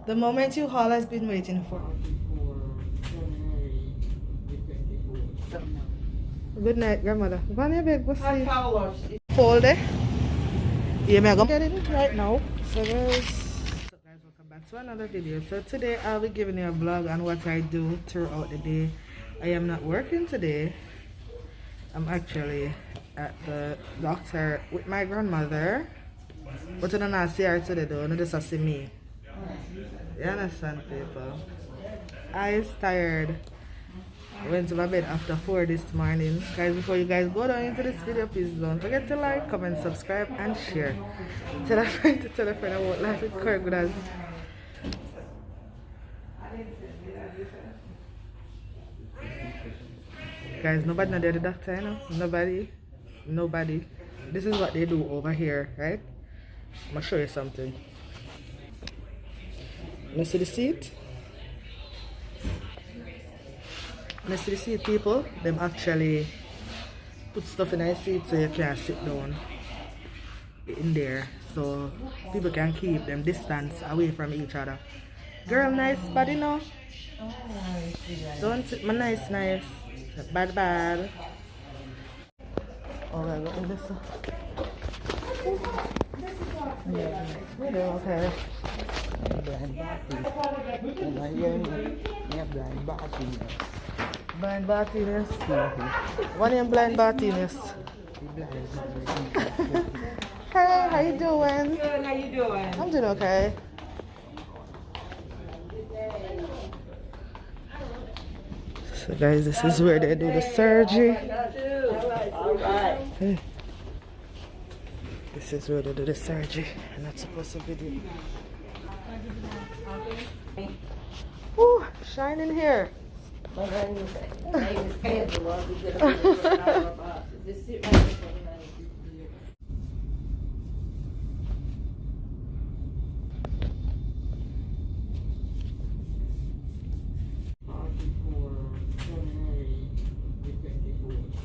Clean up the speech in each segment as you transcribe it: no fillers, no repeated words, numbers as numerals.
The moment you all has been waiting for. Good night, grandmother. Go on your bed, go sleep. Fold it. Yeah, I'm gonna get it right now. So guys, welcome back to another video. So today I'll be giving you a vlog on what I do throughout the day. I am not working today. I'm actually at the doctor with my grandmother. But I don't know see her today though, not just see me. You understand, people? I is tired. I went to my bed after 4 this morning. Guys, before you guys go down into this video, please don't forget to like, comment, subscribe, and share. Tell a friend to tell a friend about Life with Corey Goodas. Guys, nobody know they're the doctor, you know? Nobody. This is what they do over here, right? I'm gonna show you something. You see the seat? You see the seat, people? Them actually put stuff in the seat so you can sit down in there, so people can keep them distance away from each other. Girl, nice body, no? Don't sit my nice. Bad. Oh, I got in this. Okay. Blind Bartiness. What name Blind Bartiness? Hey, how you doing? Good, how you doing? I'm doing okay. So guys, this is where they do the surgery. Alright. Hey. This is where they do the surgery. I'm not supposed to video. Ooh, shining here. My name is Angela. Just sit right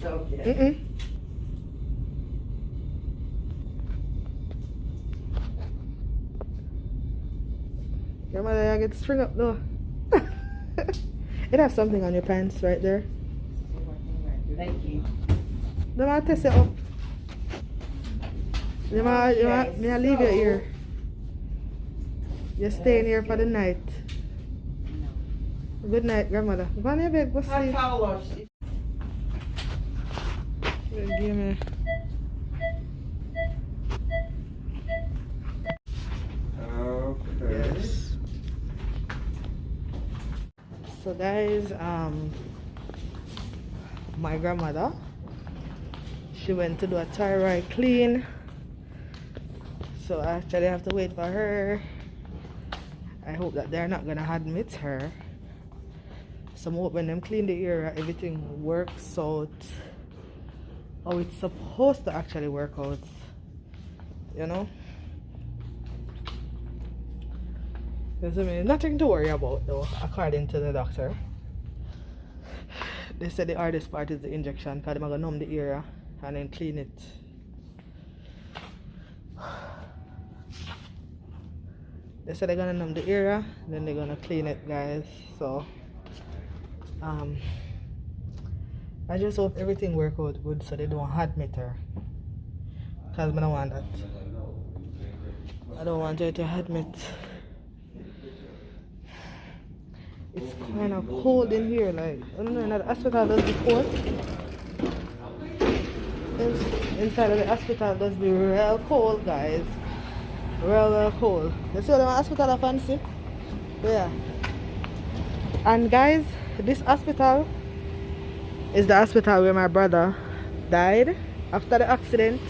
there. Okay. Your mother, I get to string up though. It has something on your pants right there. Thank you. Don't want to test it up. You want me to leave you here. You're staying here for the night. Good night, grandmother. Go on your bed, go sleep. Give me. Okay. Yes. So guys, my grandmother, she went to do a thyroid clean. So I actually have to wait for her. I hope that they're not gonna admit her. So I'm hoping when them clean the area, everything works out how it's supposed to actually work out, you know. There's nothing to worry about though, according to the doctor. They said the hardest part is the injection because they're going to numb the area and then clean it. They said they're going to numb the area, then they're going to clean it, guys. So I just hope everything works out good so they don't admit her, because I don't want that. I don't want her to admit. It's kind of cold in here, like, I don't know, in the hospital does be cold. Inside of the hospital does be real cold, guys. Real cold. You see what the hospital are fancy? Yeah. And guys, this hospital is the hospital where my brother died after the accident.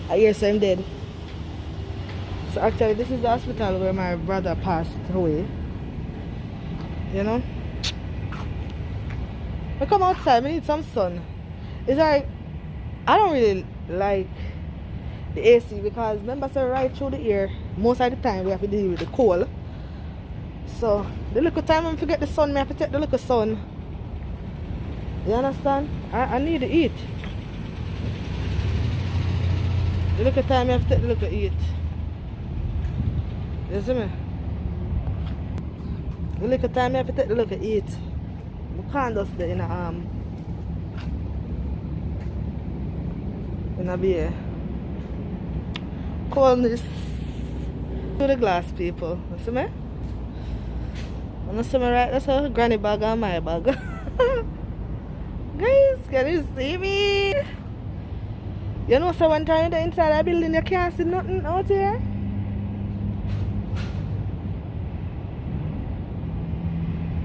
I hear him dead. So actually this is the hospital where my brother passed away. You know? I come outside, I need some sun. It's like, I don't really like the AC because remember, so right through the air, most of the time we have to deal with the cold. So the little time I forget the sun, I have to take the little sun. You understand? I need to eat. The little time I have to take the little eat. You see me? The little time I have to take the look at eat. I can't just stay in a beer. Coldness to the glass people. You see me? You see me right? That's a granny bag and my bag. Guys, can you see me? You know, so one time you're inside a building, you can't see nothing out here.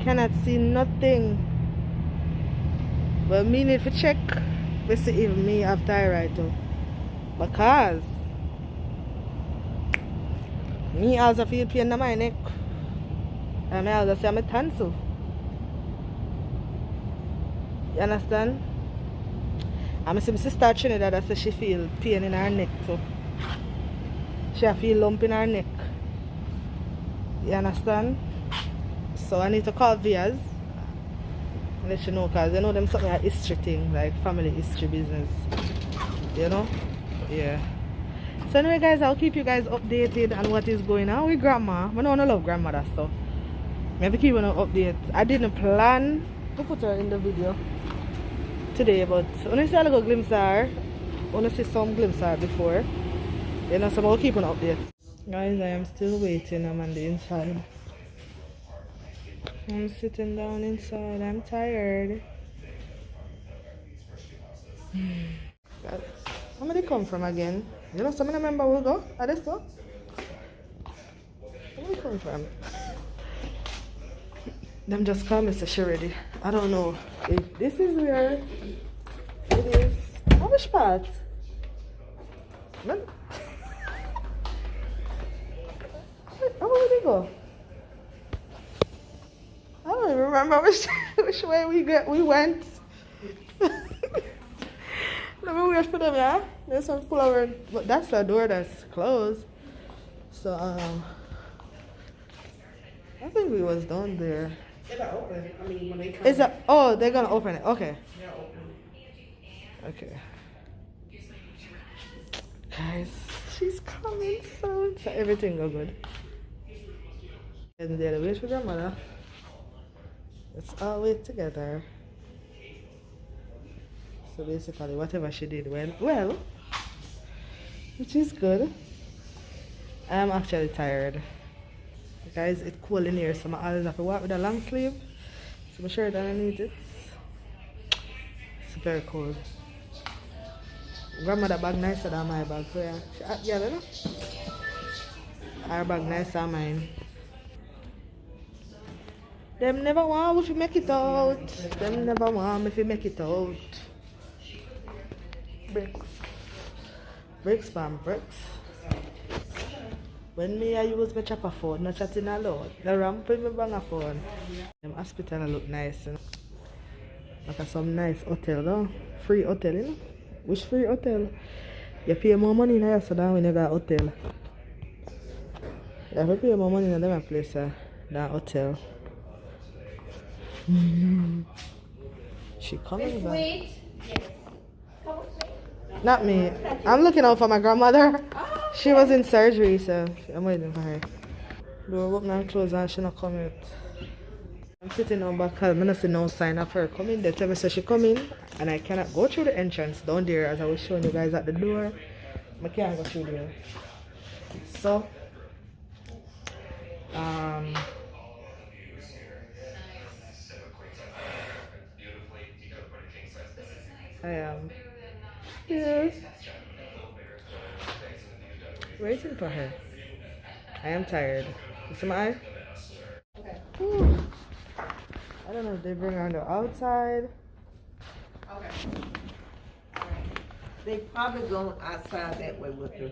Cannot see nothing. But me need to check to see if me have thyroid too. Because me also feel pain in my neck. And I also say I'm a tonsil. You understand? And I see my sister Trinidad that says she feel pain in her neck too. She feel lump in her neck. You understand? So I need to call Vias and let you know, because you know them something like history thing, like family history business. You know? Yeah. So anyway guys, I'll keep you guys updated on what is going on with grandma. I don't love grandmother stuff. Maybe keep on an update. I didn't plan to put her in the video today, but when I see a little glimpse of her, when I see some glimpse of her before, you know, so I'll keep on update. Guys, I am still waiting. I'm on the inside. I'm sitting down inside. I'm tired. Where did they come from again? You know, some of the members will go. Are they so? Where did they come from? Them just call me say ready. I don't know if this is where it is. How much part? Man. Where did they go? I don't even remember which way we went. Let me wait for them, yeah? There's some pull over, but that's the door that's closed. So I think we was down there. They're gonna open it. I mean, when they come. Is that? Oh, they're gonna open it. Okay. They're open it. Okay. Guys, she's coming soon. So everything go good. And they're the way for grandmother. It's all wait together. So basically, whatever she did went well, which is good. I'm actually tired. Guys, it's cold in here, so I always have to walk with a long sleeve. So my shirt underneath it. It's very cold. Grandmother bag nicer than my bag, so yeah. She hot girl, you know? Her bag nicer than mine. Them never want me to make it out. Them never want me to make it out. Bricks. Bricks, spam bricks. When me I use my chopper phone, not chatting a lot. The ramp with my banger phone. Them hospital look nice, you know? Like some nice hotel, though. Free hotel, you know? Which free hotel? You pay more money in here so than when you got hotel. You have to pay more money in them place than hotel. She coming back. Sweet. Yes. Not me. I'm looking out for my grandmother. She was in surgery, so I'm waiting for her. Door open and close and she not come out. I'm sitting on back home. I don't see no sign of her coming. They tell me so she coming and I cannot go through the entrance down there as I was showing you guys at the door. I can't go through there. So I am yes, waiting for her. I am tired. You see my eye? Okay. Whew. I don't know if they bring her on the outside. Okay. They probably go outside that way with her.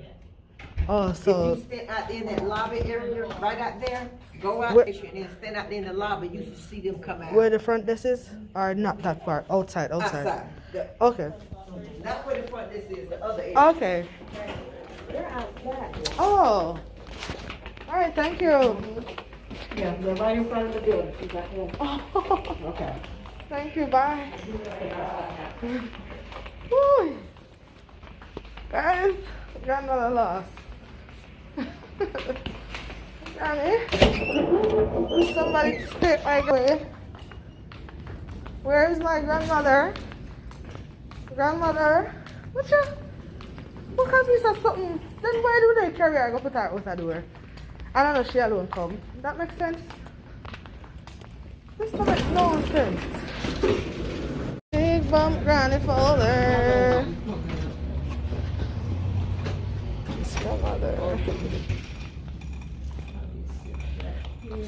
Oh, so If you stand out there in that lobby area, right out there, go out Where- there and then stand out there in the lobby, you should see them come out. where the front desk is? Or not that far? Outside. Outside. Okay. Not where the front this is, the other area. Okay. They're outside. Oh. Alright, thank you. Yeah, they're right in front of the building. She's right there. Oh, Okay. thank you, bye. Woo. Guys, grandmother lost. Granny, somebody take my away. Where is my grandmother? Grandmother? What you? Because we saw something. Then why do they carry her and go put her out the door? I don't know she alone come. That makes sense? This don't make no sense. Big bump granny folder. It's grandmother.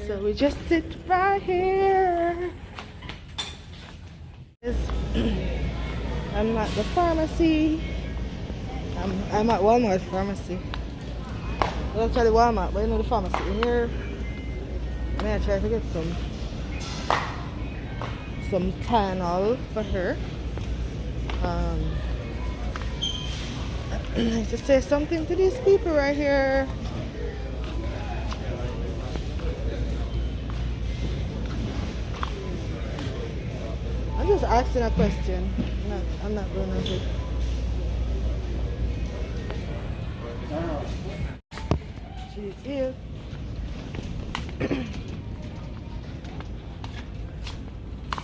So we just sit right here. I'm at the pharmacy. I'm at Walmart pharmacy. Well, actually Walmart, but you know the pharmacy here. I'm gonna try to get some Tylenol for her. To say something to these people right here. I'm just asking a question. I'm not going to. She's here.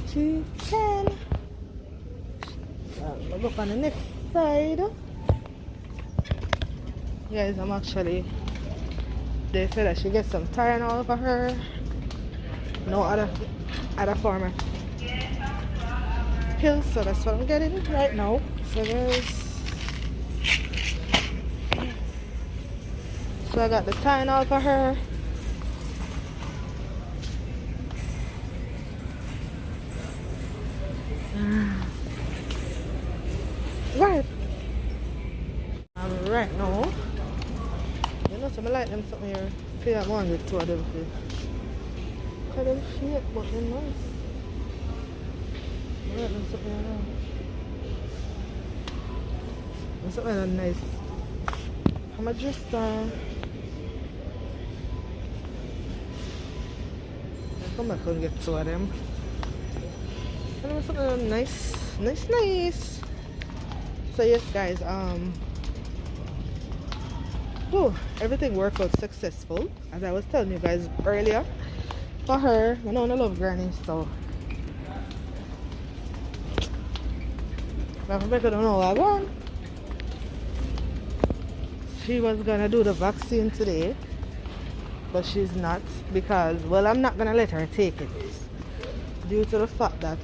She's 10. I'll look on the next side. Guys, I'm actually. They said I should get some Tylenol for her. No other former pills, so that's what I'm getting right now. So I got the Tylenol for her. Right. Right now. You know, so I like them something here. Feel like one with two of them. Because them shake, but they're nice. I like them something like that. Something like that nice. I'm going to just come back and get two of them. And something nice. Nice. So yes guys, everything worked out successful. As I was telling you guys earlier. For her, I know I love Granny, so I don't know what I want. She was gonna do the vaccine today, but she's not because, well, I'm not gonna let her take it due to the fact that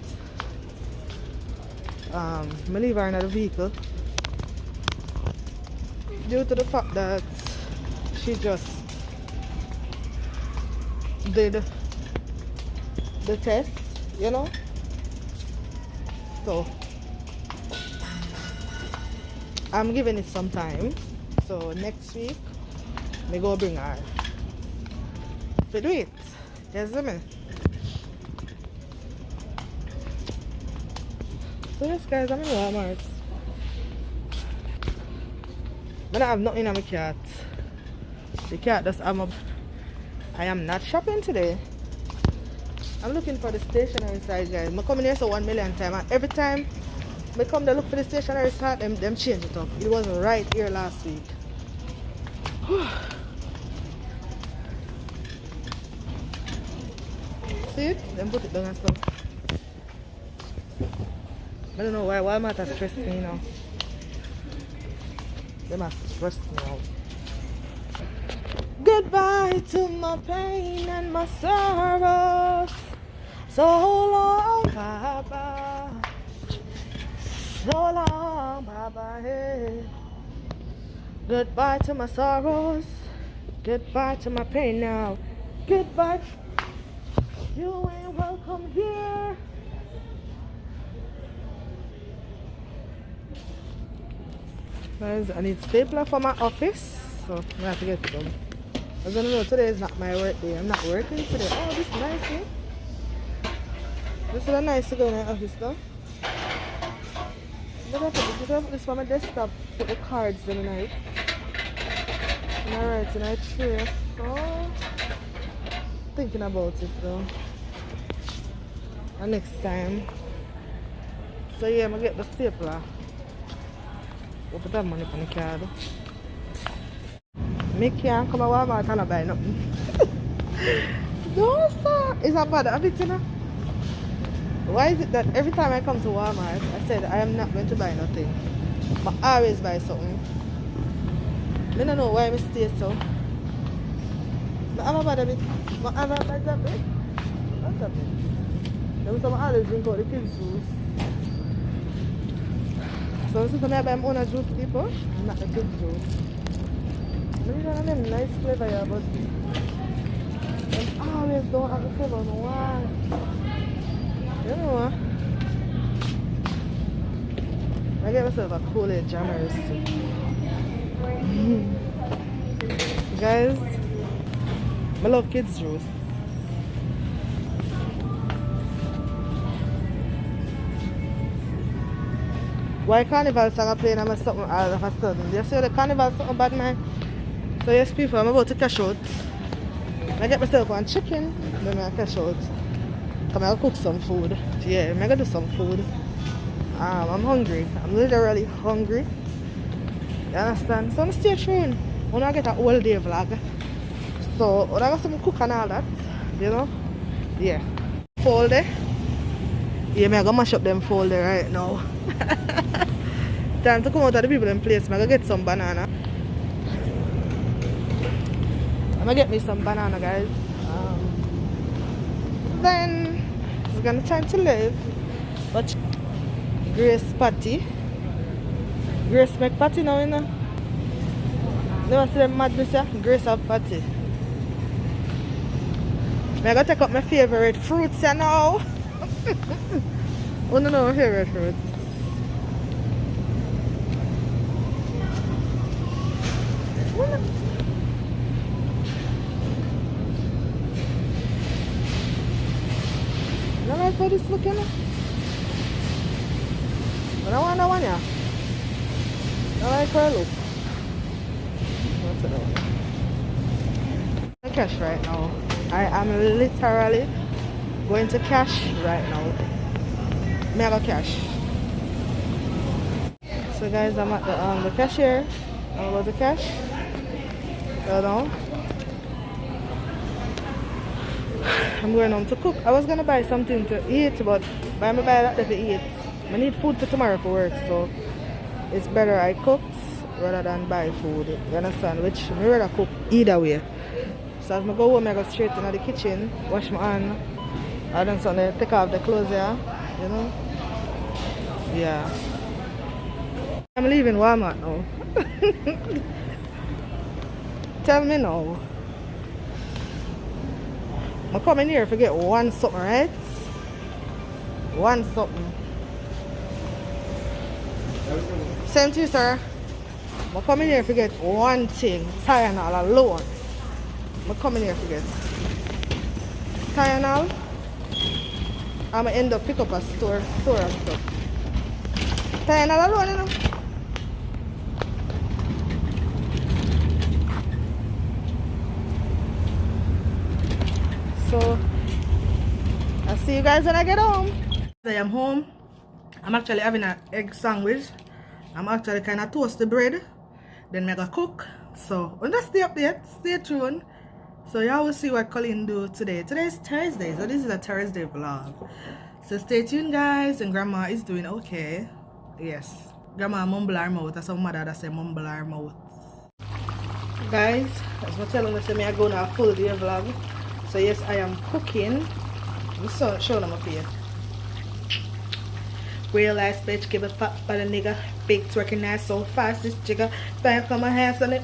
I leave her in the vehicle. Due to the fact that she just did the test, you know. So I'm giving it some time. So next week me go bring her to do it. Yes, me. So yes guys, I'm in Walmart. I don't have nothing on my cat. The cat does I am not shopping today. I'm looking for the stationery side, guys. I'm coming here so 1 million times, and every time I come to look for the stationery side, them change it up. It was right here last week. See it? Them put it down and stuff. I don't know why Walmart has stressed me now. They must stress me out. Goodbye to my pain and my sorrows. So long, Papa. So long, Papa. Hey. Goodbye to my sorrows. Goodbye to my pain now. Goodbye. You ain't welcome here. Guys, I need stapler for my office, so I have to get some. I don't know, today is not my work day. I'm not working today. Oh, this is nice, eh? This is a nice to go in the office though. But I put this for my desktop, put the cards in the night. And I write in a tray, so thinking about it though. And next time. So yeah, I'm gonna get the stapler. We'll put that money on the card. Me can't come to Walmart and buy nothing. No, sir. It's a bad habit, you know. Why is it that every time I come to Walmart, I said I am not going to buy nothing. But I always buy something. I don't know why I stay so. But I'm a bad habit. But I'm a bad habit. What's that mean? There was some always drink out the kids' juice. So since I buy my own juice people, not the kids' juice. Maybe one of them nice flavor here, but I always don't have the flavor. Why? You know what? I get myself a Kool-Aid jammers too. Guys, I love kids' juice. Why carnival song are playing? I'm something all of a sudden. You see the carnival something bad, man? So yes, people, I'm about to cash out. I get myself one chicken, then I cash out. Come I'll cook some food. Yeah, I'm gonna do some food. I'm hungry. I'm literally hungry. You understand? So I'm stay tuned. When I get a whole day vlog. So when I got some cook and all that, you know? Yeah. Folder. Yeah, I'm gonna mash up them folder right now. Time to come out of the people in place. I'm gonna get some banana. I'm gonna get me some banana, guys. Then it's gonna time to live. But Grace patty. Grace make patty now, you know. Never see them madness, yeah? Grace of patty. I'm gonna take up my favorite fruits, you know. Oh no, my favorite fruits. You like how this looking? But I want that one, yeah. I like her look. What's it on? The cash right now. I am literally going to cash right now. Mega cash. So guys, I'm at the cashier. I'm about to cash. You know. I'm going home to cook. I was gonna buy something to eat, but why am I buy that to eat? I need food for tomorrow for work, so it's better I cooked rather than buy food. You understand? Which I rather cook either way. So as I go home, I go straight into the kitchen, wash my hand, and then suddenly take off the clothes here, you know? Yeah. I'm leaving Walmart now. Tell me now. I'm coming here to get one something, right? One something. Same to you, sir. I'm coming here to get one thing, Tylenol alone. I'm coming here to get Tylenol. I'm gonna end up pick up a store and stuff. Tylenol alone, you know. So I'll see you guys when I get home. I am home. I'm actually having an egg sandwich. I'm actually kind of toast the bread. Then I'm gonna cook. So just stay update, stay tuned. So y'all will see what Colleen do today. Today is Thursday, so this is a Thursday vlog. So stay tuned, guys. And grandma is doing okay. Yes. Grandma mumble her mouth. That's some mother that say mumble her mouth. Guys, as I tell them, I go on a full day vlog. So yes, I am cooking. So show them up here. Real ass bitch, give a fuck by the nigga. Big twerking ass so fast, this jigger. Back on my hands on it.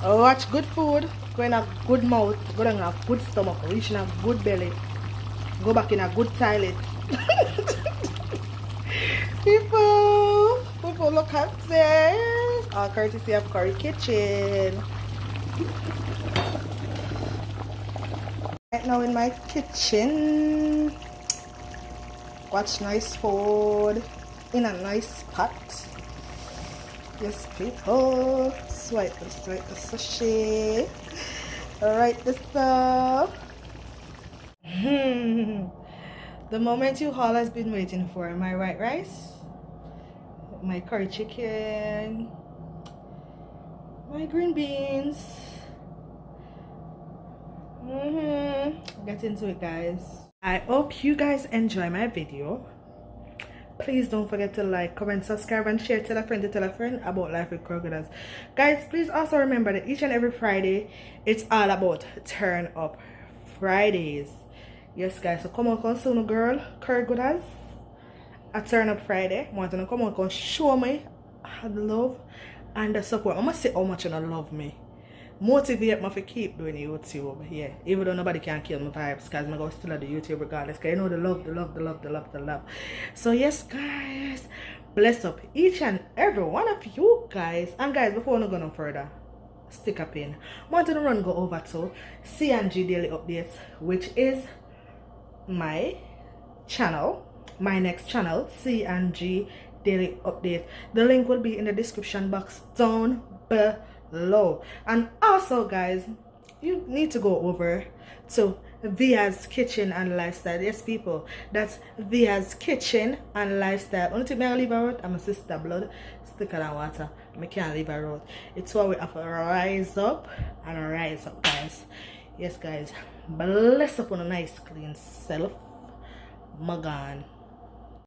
Watch good food. Go in a good mouth. Go down in a good stomach. Reach in a good belly. Go back in a good toilet. People look at this. All courtesy of Curry Kitchen. Right now in my kitchen, watch nice food in a nice pot. Yes, people. Swipe the sachet. Right, this up. The moment you all has been waiting for. My white rice, my curry chicken, my green beans, get into it, guys. I hope you guys enjoy my video. Please don't forget to like, comment, subscribe, and share. Tell a friend about Life with Crocodiles. Guys, please also remember that each and every Friday, it's all about Turn Up Fridays. Yes, guys, so come on, come soon, girl. Crocodiles. A Turn Up Friday. I want to come on, come show me the love and the support. I must say how much you love me. Motivate me to keep doing YouTube. Yeah, even though nobody can kill my vibes, because I'm going to still do YouTube regardless, because you know the love. So yes, guys, bless up each and every one of you guys. And guys, before we go no further, stick a pin. I want to go over to C&G Daily Updates, which is my channel, my next channel, C&G Daily Update. The link will be in the description box down below. And also, guys, you need to go over to Via's Kitchen and Lifestyle. Yes, people, that's Via's Kitchen and Lifestyle. Only thing I leave out, I'm a sister blood, sticker and water. I can't leave her out. It's why we have to rise up and rise up, guys. Yes, guys, bless up on a nice clean self. Magan.